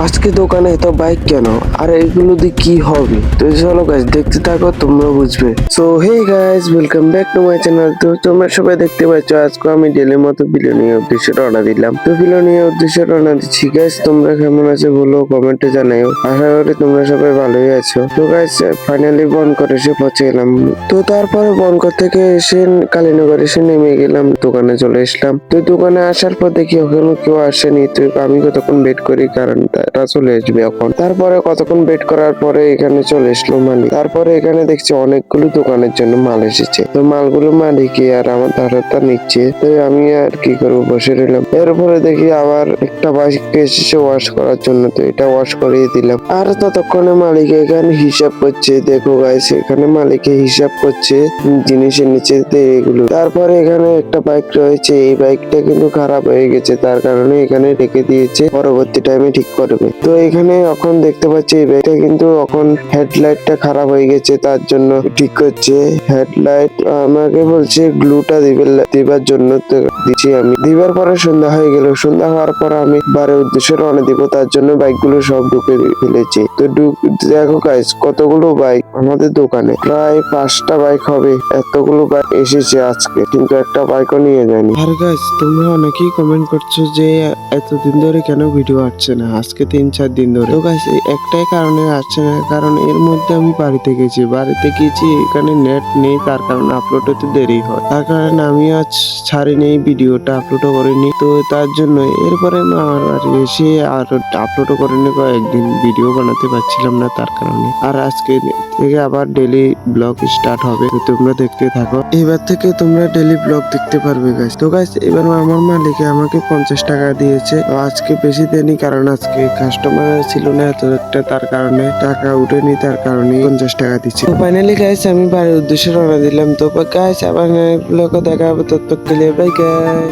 আজকে দোকানে এত বাইক কেন, আর এগুলো দিয়ে কি হবে? তো চলো গাইস দেখতে থাকো, তোমরা বুঝবে। So hey guys, welcome back to my channel. তো তোমরা সবাই দেখতে পাচ্ছ আজকে আমি ডেলির মতো বিলনীয় উদ্দেশ্যে রওনা দিলাম। তো বিলনীয় উদ্দেশ্যে রওনা দিচ্ছি। গাইস তোমরা কেমন আছো বলো, কমেন্টে জানাও। আশা করি তোমরা সবাই ভালোই আছো। তো গাইস ফাইনালি বনকর এসে পৌঁছে গেলাম। তো তারপরে বনকর থেকে এসে কালীনগর এসে নেমে গেলাম, দোকানে চলে আসলাম। তো দোকানে আসার পর দেখি ওখানে কেউ আসেনি। তো আমি কতক্ষণ ওয়েট করি, কারণ তারা চলে আসবে এখন। তারপরে কতক্ষণ ওয়েট করার পরে এখানে চলে আসলো মালিক। তারপরে এখানে দেখছি অনেকগুলো দোকানের জন্য মাল এসেছে। তো মালগুলো মালিকই আর আমার ধারটা নিচ্ছে। তো আমি আর কি করবো, বসে রইলাম। এরপরে দেখি আবার একটা বাইক এসেছে ওয়াশ করার জন্য। তো এটা ওয়াশ করিয়ে দিলাম। আর ততক্ষণে মালিক এখানে হিসাব করছে। দেখো গাইস, এখানে মালিকে হিসাব করছে জিনিসের নিচে এগুলো। তারপরে এখানে একটা বাইক রয়েছে, এই বাইকটা কিন্তু খারাপ হয়ে গেছে, তার কারণে এখানে রেখে দিয়েছে, পরবর্তী টাইমে ঠিক করবে। তো এখানে এখন দেখতে পাচ্ছি এই বাইকটা কিন্তু এখন হেডলাইটটা খারাপ হয়ে গেছে, তার জন্য ঠিক করছে। হেডলাইট আমাকে বলছে গ্লুটা দিবার জন্য। তো দিচ্ছি আমি। দিবার পরে সন্ধ্যা হয়ে গেল। সন্ধ্যা হওয়ার পর আমি বাড়ির উদ্দেশ্যে রওনা দিব, তার জন্য বাইকগুলো সব ঢুকে ফেলেছি। তো দেখো গাইস, কতগুলো বাইক আমাদের দোকানে, প্রায় 5টা বাইক হবে। এতগুলো বাইক এসেছে আজকে, কিন্তু একটা বাইকও নিয়ে যায়নি। আর গাইস তোমরা অনেকেই কমেন্ট করছো যে এতদিন ধরে কেন ভিডিও আসছে না, আজকে 3-4 দিন ধরে। তো গাইস একটাই কারণে আসছে না, কারণ এর মধ্যে আমি বাড়িতে গেছি। এখানে নেট নেই, তার কারণে আপলোড হতে দেরি হয়। তার কারণে আমি আজ ছাড়িনি, ভিডিওটা আপলোডও করিনি। তো তার জন্য এরপরে আমার বাড়ি এসে আর আপলোডও করিনি, কয়েকদিন ভিডিও বানাতে পারছিলাম না, তার কারণে। আর আজকে থেকে আবার ডেলি ব্লগ স্টার্ট হবে, তো তোমরা দেখতে থাকো। এবার থেকে তোমরা ডেলি ব্লগ দেখতে পারবে গাইস। তো গাইস এবার আমার মালিকে আমাকে 50 টাকা দিয়েছে। তো আজকে বেশি দেয়নি, কারণ আজকে কাস্টমার ছিল না এত একটা, তার কারণে টাকা উঠেনি, তার কারণে 50 টাকা দিচ্ছি। তো ফাইনালি গাইস আমি বাড়ির উদ্দেশ্যে রওনা দিলাম। তো গাইস আবার ব্লগে দেখা হবে, ততক্ষণ বাই গাইস।